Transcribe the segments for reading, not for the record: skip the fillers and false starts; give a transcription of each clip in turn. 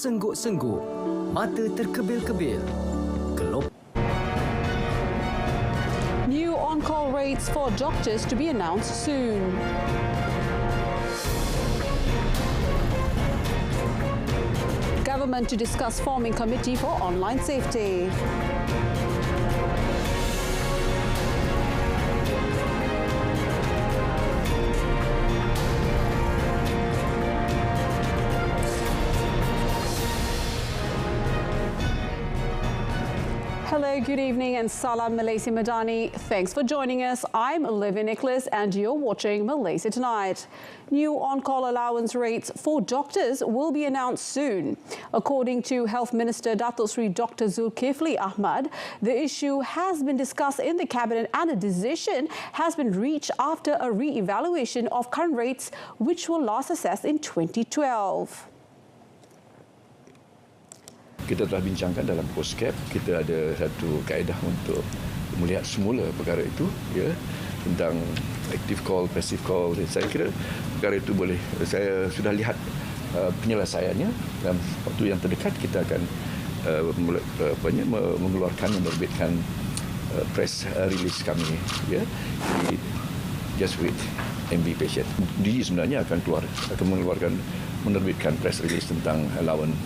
tersengguk-sengguk, mata terkebil-kebil. New on-call rates for doctors to be announced soon. Government to discuss forming committee for online safety. Hello, good evening and Salam Malaysia Madani. Thanks for joining us. I'm Olivia Nicholas and you're watching Malaysia Tonight. New on-call allowance rates for doctors will be announced soon. According to Health Minister Datuk Sri Dr. Zulkifli Ahmad, the issue has been discussed in the Cabinet and a decision has been reached after a re-evaluation of current rates which were last assessed in 2012. Kita telah bincangkan dalam postcap, kita ada satu kaedah untuk melihat semula perkara itu, ya, tentang active call, passive call. Saya kira perkara itu boleh, saya sudah lihat penyelesaiannya. Dalam waktu yang terdekat kita akan menerbitkan press release kami, ya. Jadi, just wait, MB patient. DG sebenarnya akan menerbitkan press release tentang allowance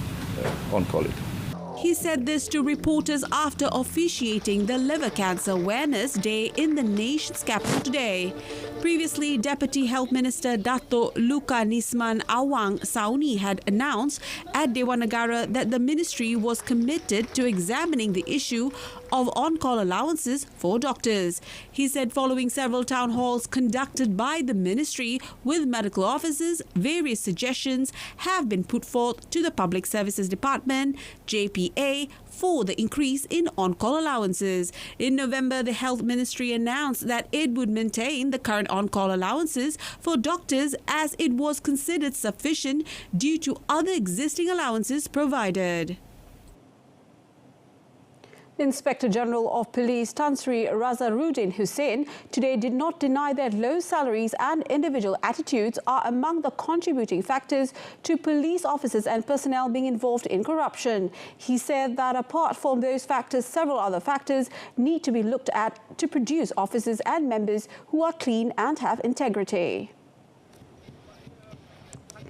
on call itu. He said this to reporters after officiating the Liver Cancer Awareness Day in the nation's capital today. Previously, Deputy Health Minister Dato' Luka Nisman Awang Sauni had announced at Dewan Negara that the ministry was committed to examining the issue of on-call allowances for doctors. He said following several town halls conducted by the ministry with medical officers, various suggestions have been put forth to the Public Services Department, JPA, for the increase in on-call allowances. In November, the Health Ministry announced that it would maintain the current on-call allowances for doctors as it was considered sufficient due to other existing allowances provided. Inspector General of Police Tan Sri Razaruddin Hussain today did not deny that low salaries and individual attitudes are among the contributing factors to police officers and personnel being involved in corruption. He said that apart from those factors, several other factors need to be looked at to produce officers and members who are clean and have integrity.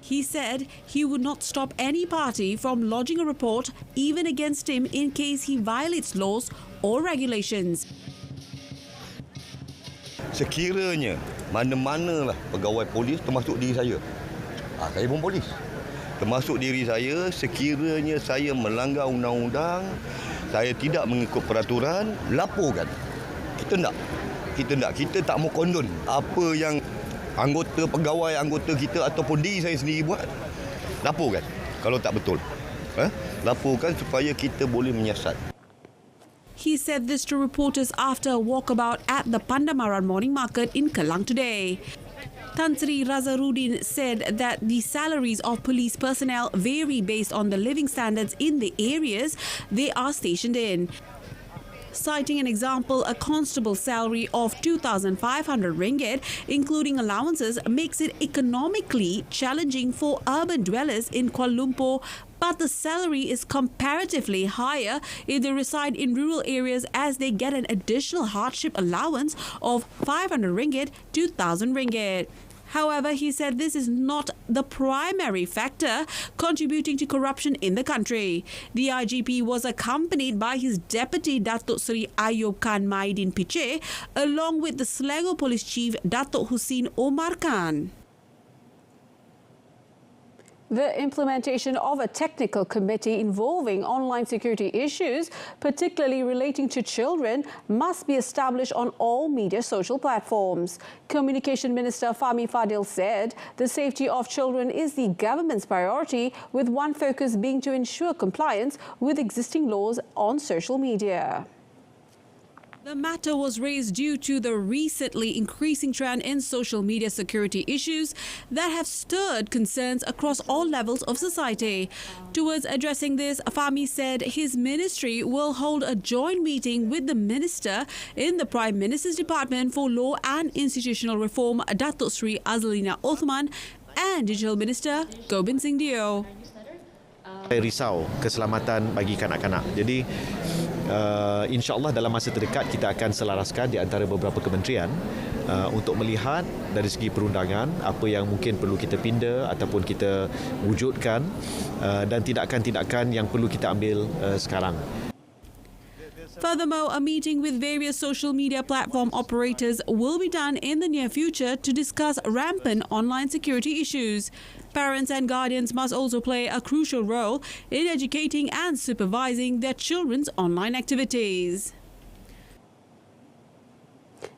He said he would not stop any party from lodging a report even against him in case he violates laws or regulations. Sekiranya mana-manalah pegawai polis termasuk diri saya. Saya pun polis. Termasuk diri saya, sekiranya saya melanggar undang-undang, saya tidak mengikut peraturan, laporkan. Kita tak mau kondon apa yang pegawai anggota kita ataupun diri saya sendiri buat. Laporkan kalau tak betul. Laporkan supaya kita boleh menyiasat. He said this to reporters after a walkabout at the Pandamaran morning market in Kelang today. Tan Sri Razaruddin said that the salaries of police personnel vary based on the living standards in the areas they are stationed in. Citing an example, a constable's salary of 2,500 ringgit, including allowances, makes it economically challenging for urban dwellers in Kuala Lumpur, but the salary is comparatively higher if they reside in rural areas as they get an additional hardship allowance of 500 ringgit to 1,000 ringgit. However, he said this is not the primary factor contributing to corruption in the country. The IGP was accompanied by his deputy Datuk Seri Ayub Khan Maidin Piche, along with the Selangor Police Chief Datuk Hussein Omar Khan. The implementation of a technical committee involving online security issues, particularly relating to children, must be established on all media social platforms. Communication Minister Fahmi Fadil said the safety of children is the government's priority, with one focus being to ensure compliance with existing laws on social media. The matter was raised due to the recently increasing trend in social media security issues that have stirred concerns across all levels of society. Towards addressing this, Fahmi said his ministry will hold a joint meeting with the Minister in the Prime Minister's Department for Law and Institutional Reform, Datuk Sri Azlina Othman, and Digital Minister Gobind Singh Dio. Saya risau keselamatan bagi kanak-kanak. Jadi insya-Allah dalam masa terdekat kita akan selaraskan di antara beberapa kementerian untuk melihat dari segi perundangan apa yang mungkin perlu kita pinda ataupun kita wujudkan dan tindakan-tindakan yang perlu kita ambil sekarang. Furthermore, a meeting with various social media platform operators will be done in the near future to discuss rampant online security issues. Parents and guardians must also play a crucial role in educating and supervising their children's online activities.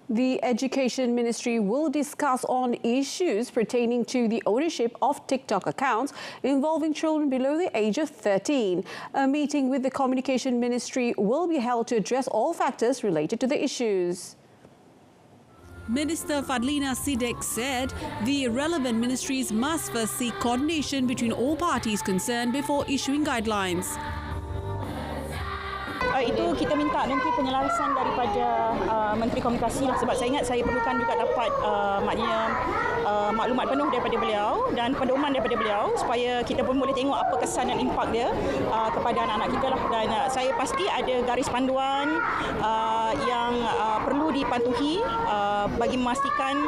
The Education Ministry will discuss on issues pertaining to the ownership of TikTok accounts involving children below the age of 13. A meeting with the Communication Ministry will be held to address all factors related to the issues. Minister Fadlina Siddiq said the relevant ministries must first seek coordination between all parties concerned before issuing guidelines. Itu kita minta nanti penyelarasan daripada Menteri Komunikasi lah, sebab saya ingat saya perlukan juga dapat maknanya maklumat penuh daripada beliau dan pedoman daripada beliau supaya kita pun boleh tengok apa kesan dan impak dia kepada anak-anak kita lah. Dan saya pasti ada garis panduan yang perlu dipatuhi bagi memastikan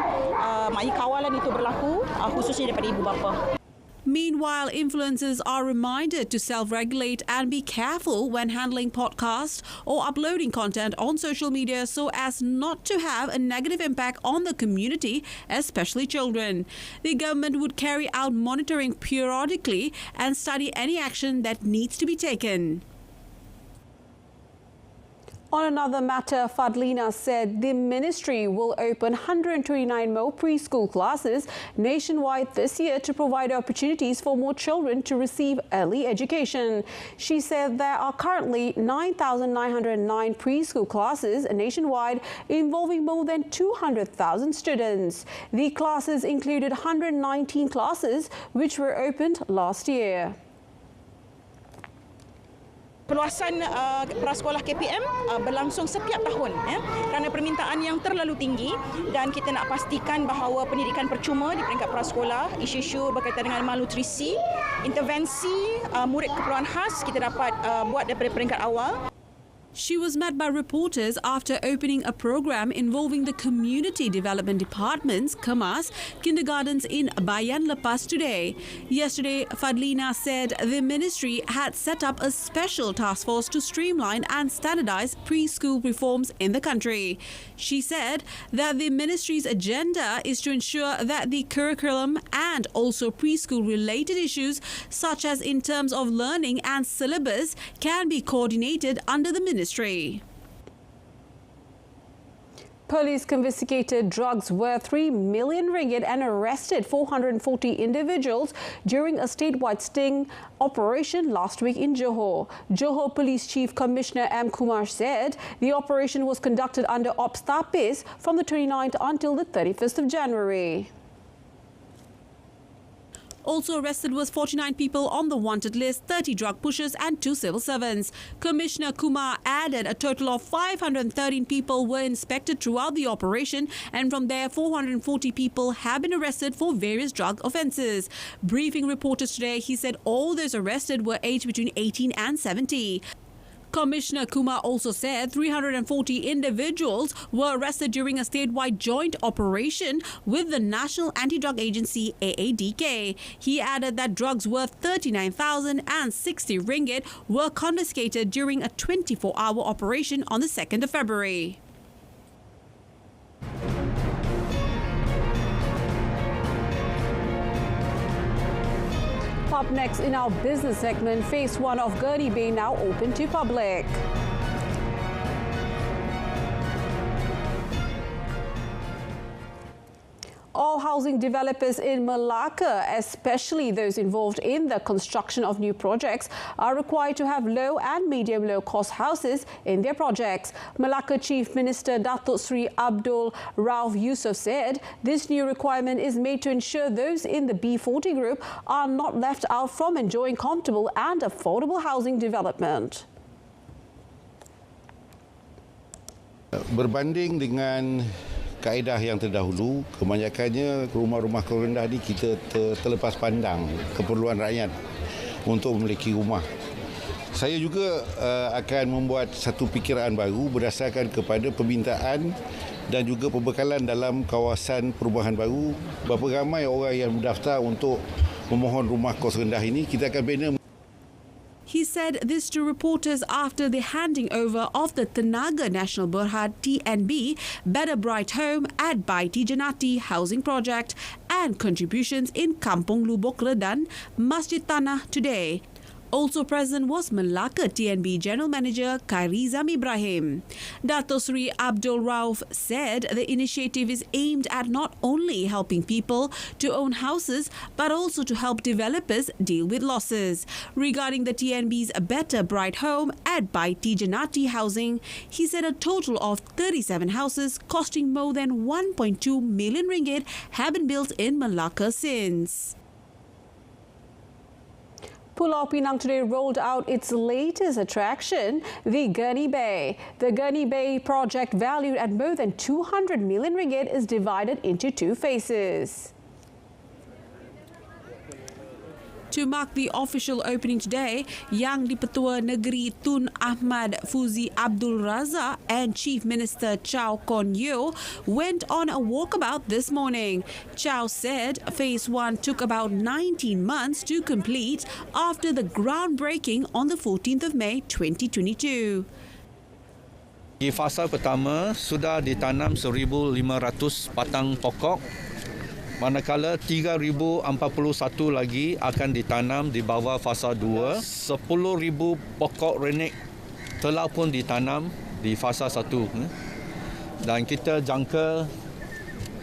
maknanya kawalan itu berlaku khususnya daripada ibu bapa. Meanwhile, influencers are reminded to self-regulate and be careful when handling podcasts or uploading content on social media so as not to have a negative impact on the community, especially children. The government would carry out monitoring periodically and study any action that needs to be taken. On another matter, Fadlina said the ministry will open 129 more preschool classes nationwide this year to provide opportunities for more children to receive early education. She said there are currently 9,909 preschool classes nationwide involving more than 200,000 students. The classes included 119 classes which were opened last year. Perluasan prasekolah KPM berlangsung setiap tahun kerana permintaan yang terlalu tinggi, dan kita nak pastikan bahawa pendidikan percuma di peringkat prasekolah, isu-isu berkaitan dengan malnutrisi, intervensi murid keperluan khas kita dapat buat daripada peringkat awal. She was met by reporters after opening a program involving the Community Development Department's KEMAS kindergartens in Bayan Lepas today. Yesterday, Fadlina said the ministry had set up a special task force to streamline and standardize preschool reforms in the country. She said that the ministry's agenda is to ensure that the curriculum and also preschool-related issues, such as in terms of learning and syllabus, can be coordinated under the ministry. Police confiscated drugs worth 3 million ringgit and arrested 440 individuals during a statewide sting operation last week in Johor. Johor Police Chief Commissioner M. Kumar said the operation was conducted under Ops Tapis from the 29th until the 31st of January. Also arrested was 49 people on the wanted list, 30 drug pushers and 2 civil servants. Commissioner Kumar added a total of 513 people were inspected throughout the operation, and from there 440 people have been arrested for various drug offences. Briefing reporters today, he said all those arrested were aged between 18 and 70. Commissioner Kumar also said 340 individuals were arrested during a statewide joint operation with the National Anti-Drug Agency AADK. He added that drugs worth 39,060 ringgit were confiscated during a 24-hour operation on the 2nd of February. Up next in our business segment, phase 1 of Gurney Bay now open to public. All housing developers in Malacca, especially those involved in the construction of new projects, are required to have low and medium low-cost houses in their projects. Malacca Chief Minister Datuk Sri Abdul Rauf Yusof said this new requirement is made to ensure those in the B40 group are not left out from enjoying comfortable and affordable housing development. Berbanding dengan kaedah yang terdahulu, kebanyakannya rumah-rumah rendah ni kita terlepas pandang keperluan rakyat. untuk memiliki rumah. Saya juga akan membuat satu fikiran baru berdasarkan kepada permintaan dan juga pembekalan dalam kawasan perumahan baru. Berapa ramai orang yang mendaftar untuk memohon rumah kos rendah ini, kita akan bina. He said this to reporters after the handing over of the Tenaga Nasional Berhad TNB Better Bright Home at Baiti Janati housing project and contributions in Kampung Lubuk Redan, Masjid Tanah today. Also present was Melaka TNB General Manager Kairizam Ibrahim. Dato Sri Abdul Rauf said the initiative is aimed at not only helping people to own houses but also to help developers deal with losses. Regarding the TNB's Better Bright Home at Baiti Janati housing, he said a total of 37 houses costing more than 1.2 million ringgit have been built in Melaka since. Pulau Pinang today rolled out its latest attraction, the Gurney Bay. The Gurney Bay project, valued at more than 200 million ringgit, is divided into two phases. To mark the official opening today, Yang di-Pertua Negeri Tun Ahmad Fuzi Abdul Razak and Chief Minister Chow Kon Yeow went on a walkabout this morning. Chow said Phase 1 took about 19 months to complete after the groundbreaking on the 14th of May 2022. Di fasa pertama sudah ditanam 1,500 batang pokok, manakala 3,041 lagi akan ditanam di bawah fasa 2. 10,000 pokok renek telah pun ditanam di fasa 1. Dan kita jangka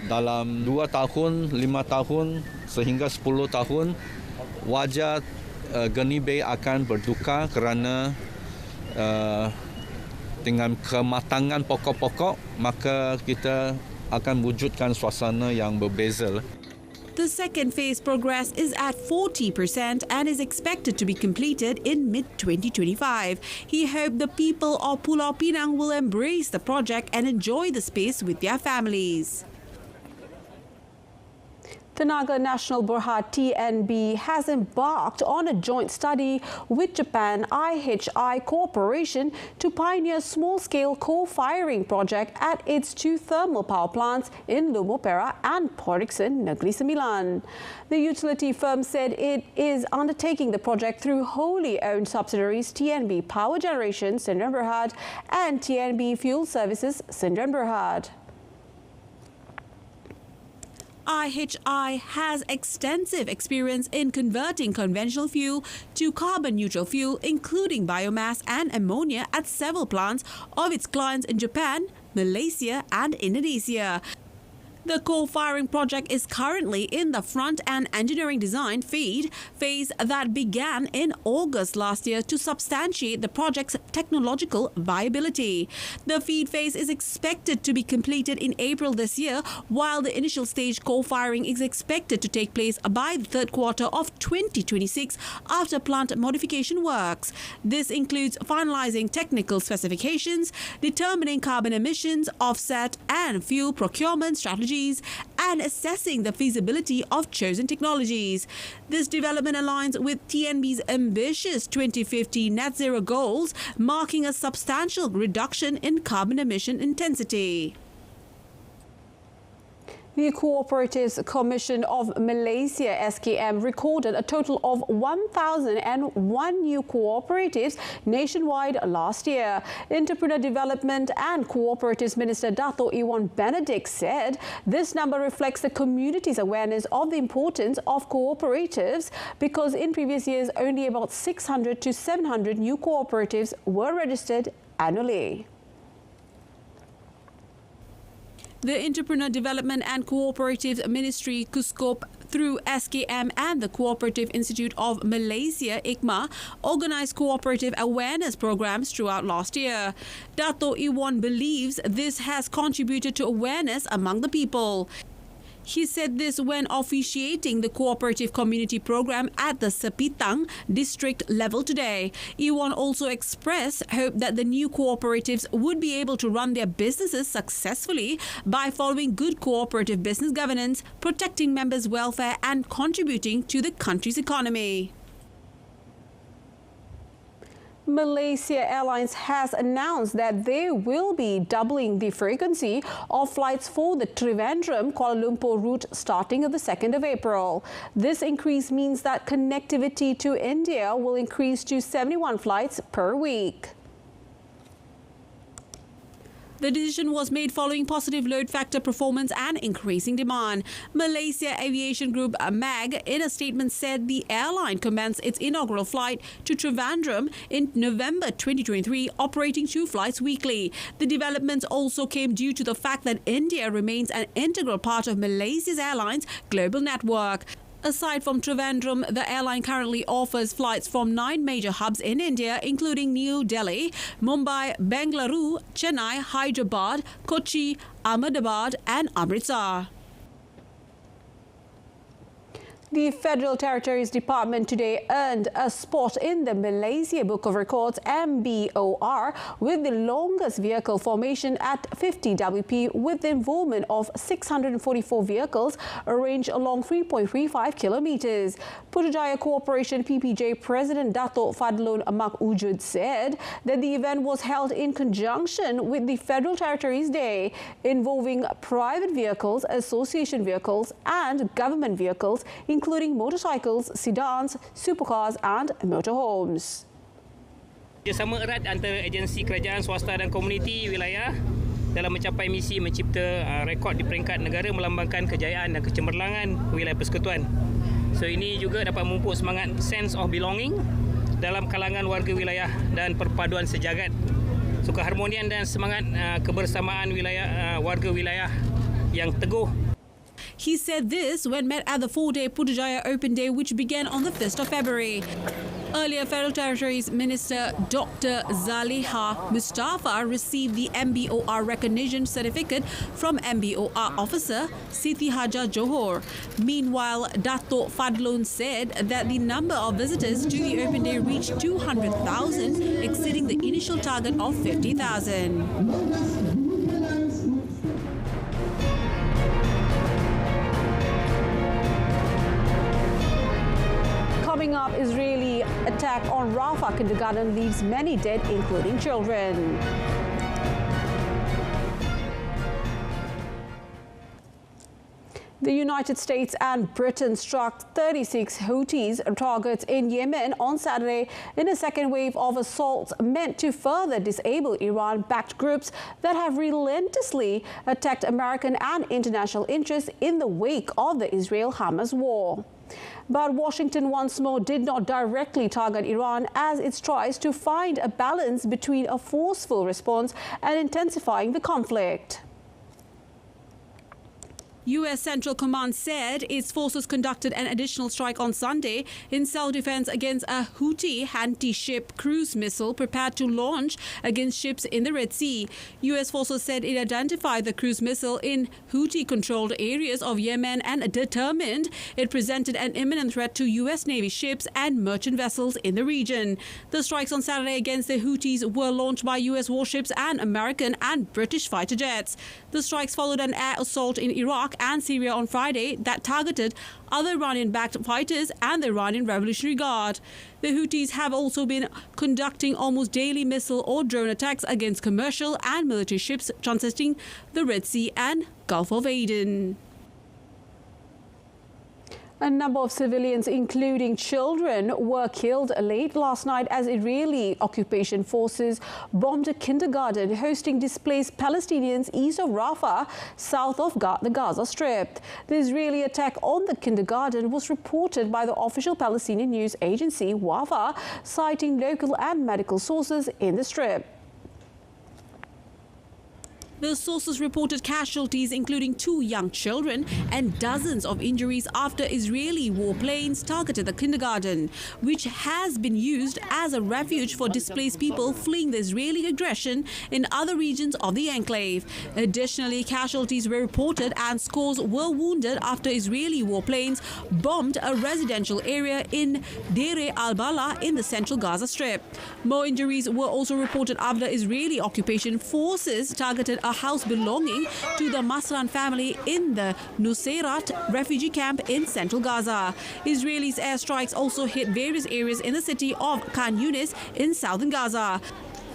dalam 2 tahun, 5 tahun sehingga 10 tahun wajah Gurney Bay akan berduka kerana dengan kematangan pokok-pokok, maka kita akan wujudkan suasana yang berbeza. The second phase progress is at 40% and is expected to be completed in mid-2025. He hoped the people of Pulau Pinang will embrace the project and enjoy the space with their families. Tenaga Nasional Berhad TNB has embarked on a joint study with Japan IHI Corporation to pioneer small-scale coal-firing project at its two thermal power plants in Lumupera and Porikson, Negeri Sembilan. The utility firm said it is undertaking the project through wholly owned subsidiaries TNB Power Generation, Sdn Berhad, and TNB Fuel Services, Sdn Berhad. IHI has extensive experience in converting conventional fuel to carbon-neutral fuel, including biomass and ammonia at several plants of its clients in Japan, Malaysia and Indonesia. The coal-firing project is currently in the front-end engineering design phase that began in August last year to substantiate the project's technological viability. The feed phase is expected to be completed in April this year, while the initial stage coal-firing is expected to take place by the third quarter of 2026 after plant modification works. This includes finalizing technical specifications, determining carbon emissions, offset and fuel procurement strategies, and assessing the feasibility of chosen technologies. This development aligns with TNB's ambitious 2050 net zero goals, marking a substantial reduction in carbon emission intensity. The Cooperatives Commission of Malaysia, SKM, recorded a total of 1,001 new cooperatives nationwide last year. Entrepreneur Development and Cooperatives Minister Dato' Iwan Benedict said this number reflects the community's awareness of the importance of cooperatives, because in previous years only about 600 to 700 new cooperatives were registered annually. The Entrepreneur Development and Cooperatives Ministry, KUSKOP, through SKM and the Cooperative Institute of Malaysia, ICMA, organised cooperative awareness programs throughout last year. Dato' Iwan believes this has contributed to awareness among the people. He said this when officiating the Cooperative Community Program at the Sepitang district level today. Iwan also expressed hope that the new cooperatives would be able to run their businesses successfully by following good cooperative business governance, protecting members' welfare and contributing to the country's economy. Malaysia Airlines has announced that they will be doubling the frequency of flights for the Trivandrum-Kuala Lumpur route starting on the 2nd of April. This increase means that connectivity to India will increase to 71 flights per week. The decision was made following positive load factor performance and increasing demand. Malaysia Aviation Group MAG in a statement said the airline commenced its inaugural flight to Trivandrum in November 2023, operating 2 flights weekly. The developments also came due to the fact that India remains an integral part of Malaysia's airlines global network. Aside from Trivandrum, the airline currently offers flights from 9 major hubs in India, including New Delhi, Mumbai, Bengaluru, Chennai, Hyderabad, Kochi, Ahmedabad and Amritsar. The Federal Territories Department today earned a spot in the Malaysia Book of Records MBOR with the longest vehicle formation at 50 WP with the involvement of 644 vehicles arranged along 3.35 kilometres. Putrajaya Corporation PPJ President Dato' Fadlun Mak Ujud said that the event was held in conjunction with the Federal Territories Day, involving private vehicles, association vehicles and government vehicles, including motorcycles, sedans, supercars and motorhomes. Kerjasama erat antara agensi kerajaan, swasta dan komuniti wilayah dalam mencapai misi mencipta rekod di peringkat negara melambangkan kejayaan dan kecemerlangan wilayah persekutuan. So ini juga dapat memupuk semangat sense of belonging dalam kalangan warga wilayah dan perpaduan sejagat. So keharmonian dan semangat kebersamaan wilayah warga wilayah yang teguh. He said this when met at the 4-day Putrajaya Open Day, which began on the 1st of February. Earlier, Federal Territories Minister Dr. Zaliha Mustafa received the MBOR recognition certificate from MBOR officer Siti Haja Johor. Meanwhile, Dato' Fadlun said that the number of visitors to the Open Day reached 200,000, exceeding the initial target of 50,000. Coming up, Israeli attack on Rafah kindergarten leaves many dead, including children. The United States and Britain struck 36 Houthis targets in Yemen on Saturday in a second wave of assaults meant to further disable Iran-backed groups that have relentlessly attacked American and international interests in the wake of the Israel-Hamas war. But Washington once more did not directly target Iran as it tries to find a balance between a forceful response and intensifying the conflict. U.S. Central Command said its forces conducted an additional strike on Sunday in self-defense against a Houthi anti-ship cruise missile prepared to launch against ships in the Red Sea. U.S. forces said it identified the cruise missile in Houthi-controlled areas of Yemen and determined it presented an imminent threat to U.S. Navy ships and merchant vessels in the region. The strikes on Saturday against the Houthis were launched by U.S. warships and American and British fighter jets. The strikes followed an air assault in Iraq and Syria on Friday that targeted other Iranian-backed fighters and the Iranian Revolutionary Guard. The Houthis have also been conducting almost daily missile or drone attacks against commercial and military ships transiting the Red Sea and Gulf of Aden. A number of civilians, including children, were killed late last night as Israeli occupation forces bombed a kindergarten hosting displaced Palestinians east of Rafah, south of the Gaza Strip. The Israeli attack on the kindergarten was reported by the official Palestinian news agency, Wafa, citing local and medical sources in the Strip. The sources reported casualties, including 2 young children, and dozens of injuries after Israeli warplanes targeted the kindergarten, which has been used as a refuge for displaced people fleeing the Israeli aggression in other regions of the enclave. Additionally, casualties were reported and scores were wounded after Israeli warplanes bombed a residential area in Deir al-Bala in the central Gaza Strip. More injuries were also reported after Israeli occupation forces targeted a house belonging to the Masran family in the Nusairat refugee camp in central Gaza. Israelis' airstrikes also hit various areas in the city of Khan Yunis in southern Gaza.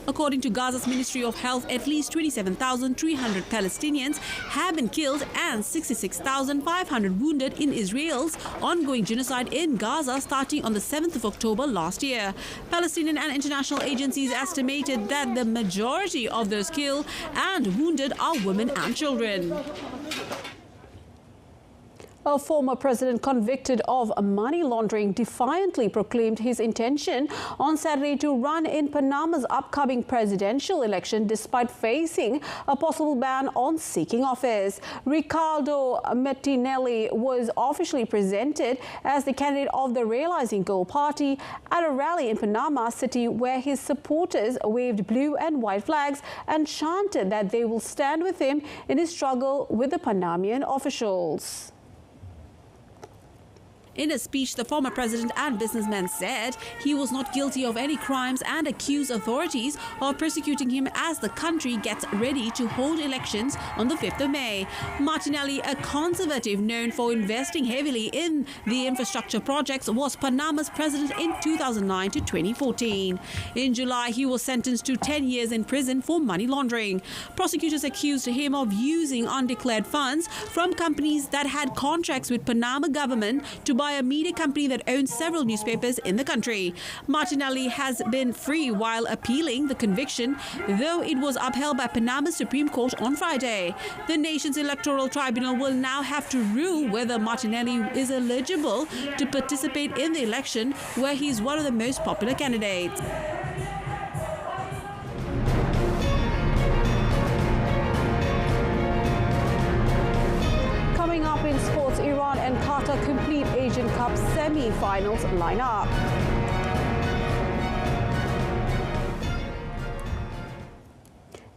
According to Gaza's Ministry of Health, at least 27,300 Palestinians have been killed and 66,500 wounded in Israel's ongoing genocide in Gaza starting on the 7th of October last year. Palestinian and international agencies estimated that the majority of those killed and wounded are women and children. A former president convicted of money laundering defiantly proclaimed his intention on Saturday to run in Panama's upcoming presidential election despite facing a possible ban on seeking office. Ricardo Martinelli was officially presented as the candidate of the Realizing Goal party at a rally in Panama City where his supporters waved blue and white flags and chanted that they will stand with him in his struggle with the Panamanian officials. In a speech, the former president and businessman said he was not guilty of any crimes and accused authorities of persecuting him as the country gets ready to hold elections on the 5th of May. Martinelli, a conservative known for investing heavily in the infrastructure projects, was Panama's president in 2009 to 2014. In July, he was sentenced to 10 years in prison for money laundering. Prosecutors accused him of using undeclared funds from companies that had contracts with Panama government to buy a media company that owns several newspapers in the country. Martinelli has been free while appealing the conviction, though it was upheld by Panama's Supreme Court on Friday. The nation's electoral tribunal will now have to rule whether Martinelli is eligible to participate in the election, where he is one of the most popular candidates. Coming up in sports, Iran and Qatar complete Asian Cup semi-finals lineup.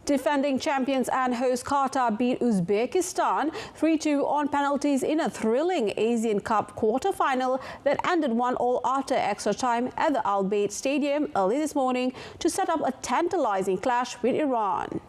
Defending champions and host Qatar beat Uzbekistan 3-2 on penalties in a thrilling Asian Cup quarter-final that ended 1-1 after extra time at the Al Bayt Stadium early this morning to set up a tantalizing clash with Iran.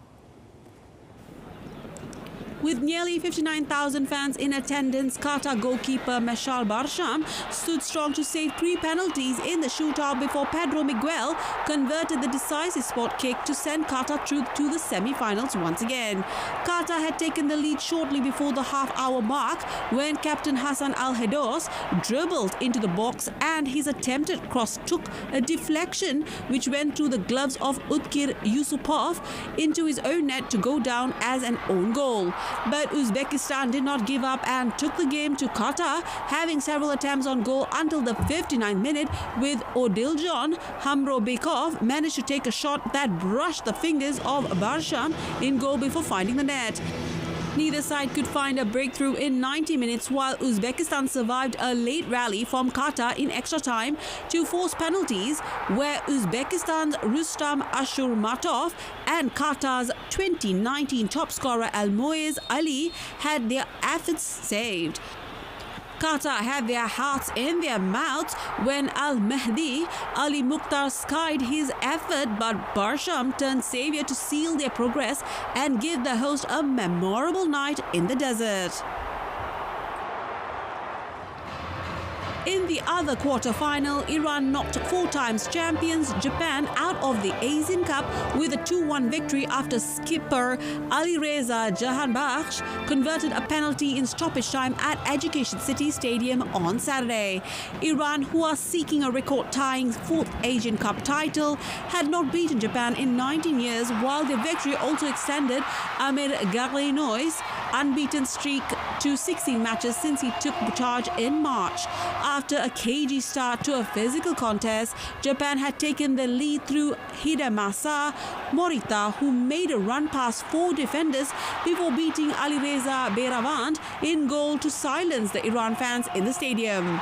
With nearly 59,000 fans in attendance, Qatar goalkeeper Mashal Barsham stood strong to save 3 penalties in the shootout before Pedro Miguel converted the decisive spot kick to send Qatar through to the semi-finals once again. Qatar had taken the lead shortly before the half-hour mark when captain Hassan Al-Hados dribbled into the box and his attempted cross took a deflection which went through the gloves of Utkir Yusupov into his own net to go down as an own goal. But Uzbekistan did not give up and took the game to Qatar, having several attempts on goal until the 59th minute, with Odiljon Hamrobekov managed to take a shot that brushed the fingers of Barsham in goal before finding the net. Neither side could find a breakthrough in 90 minutes, while Uzbekistan survived a late rally from Qatar in extra time to force penalties, where Uzbekistan's Rustam Ashurmatov and Qatar's 2019 top scorer Almoez Ali had their efforts saved. Qatar had their hearts in their mouths when Al-Mahdi Ali Mukhtar skied his effort, but Barsham turned saviour to seal their progress and give the host a memorable night in the desert. In the other quarter-final, Iran knocked 4 times champions Japan out of the Asian Cup with a 2-1 victory after skipper Alireza Jahanbakhsh converted a penalty in stoppage time at Education City Stadium on Saturday. Iran, who are seeking a record-tying 4th Asian Cup title, had not beaten Japan in 19 years, while their victory also extended Amir Gaglinoy's unbeaten streak to 16 matches since he took charge in March. After a cagey start to a physical contest, Japan had taken the lead through Hidemasa Morita, who made a run past 4 defenders before beating Alireza Beravand in goal to silence the Iran fans in the stadium.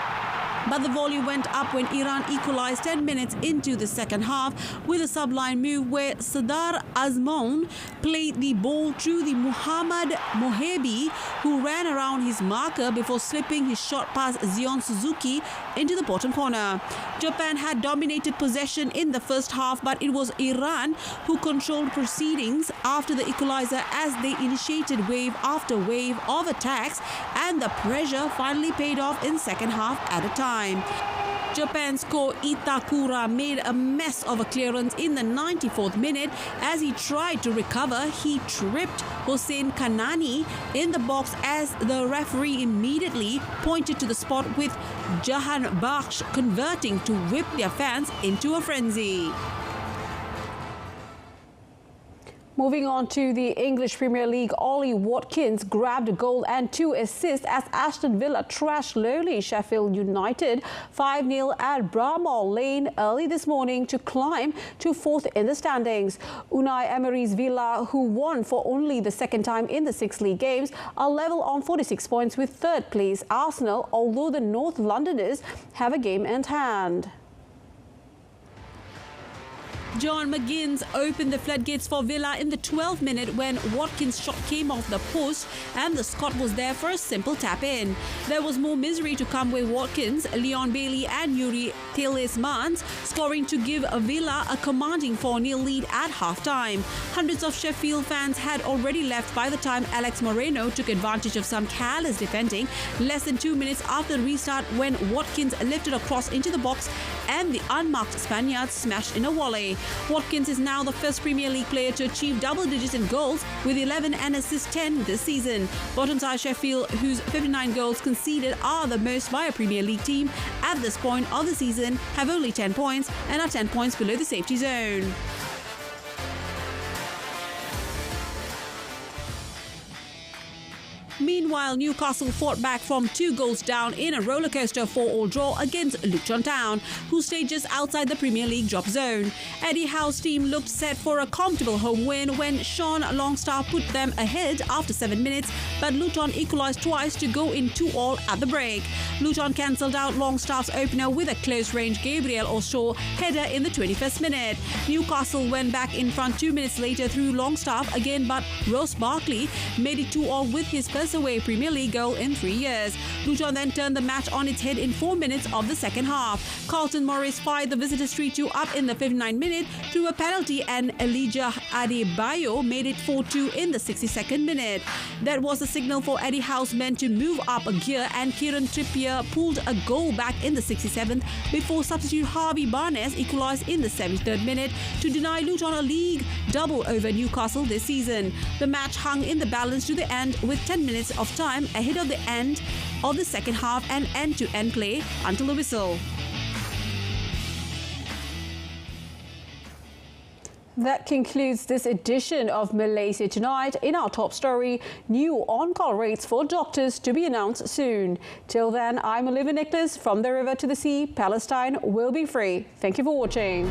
but the volley went up when Iran equalized 10 minutes into the second half with a subline move where Sadar Azmoun played the ball through the Muhammad Mohebi, who ran around his marker before slipping his shot past Zion Suzuki into the bottom corner. Japan had dominated possession in the first half, but it was Iran who controlled proceedings after the equalizer as they initiated wave after wave of attacks, and the pressure finally paid off in second half at a time. Japan's core Itakura made a mess of a clearance in the 94th minute. As he tried to recover, he tripped Hossein Kanani in the box as the referee immediately pointed to the spot, with Jahan Bakhsh converting to whip their fans into a frenzy. Moving on to the English Premier League, Ollie Watkins grabbed a goal and 2 assists as Aston Villa trashed lowly Sheffield United 5-0 at Bramall Lane early this morning to climb to 4th in the standings. Unai Emery's Villa, who won for only the second time in the 6 league games, are level on 46 points with third place Arsenal, although the North Londoners have a game in hand. John McGinns opened the floodgates for Villa in the 12th minute when Watkins' shot came off the post and the Scot was there for a simple tap-in. There was more misery to come with Watkins, Leon Bailey and Yuri Tielemans scoring to give Villa a commanding 4-0 lead at half-time. Hundreds of Sheffield fans had already left by the time Alex Moreno took advantage of some careless defending less than 2 minutes after the restart, when Watkins lifted a cross into the box and the unmarked Spaniards smashed in a volley. Watkins is now the first Premier League player to achieve double digits in goals with 11 and assist 10 this season. Bottom side Sheffield, whose 59 goals conceded are the most by a Premier League team at this point of the season, have only 10 points and are 10 points below the safety zone. Meanwhile, Newcastle fought back from 2 goals down in a rollercoaster 4-4 draw against Luton Town, who stayed just outside the Premier League drop zone. Eddie Howe's team looked set for a comfortable home win when Sean Longstaff put them ahead after 7 minutes, but Luton equalised twice to go in 2-2 at the break. Luton cancelled out Longstaff's opener with a close-range Gabriel Osho header in the 21st minute. Newcastle went back in front 2 minutes later through Longstaff again, but Ross Barkley made it 2-2 with his first away Premier League goal in 3 years. Luton then turned the match on its head in 4 minutes of the second half. Carlton Morris fired the visitors 3-2 up in the 59th minute through a penalty, and Elijah Adebayo made it 4-2 in the 62nd minute. That was a signal for Eddie Howe's men to move up a gear, and Kieran Trippier pulled a goal back in the 67th before substitute Harvey Barnes equalised in the 73rd minute to deny Luton a league double over Newcastle this season. The match hung in the balance to the end with 10 minutes of time ahead of the end of the second half and end-to-end play until the whistle. That concludes this edition of Malaysia Tonight. In our top story, new on-call rates for doctors to be announced soon. Till then, I'm Olivia Nicholas. From the river to the sea, Palestine will be free. Thank you for watching.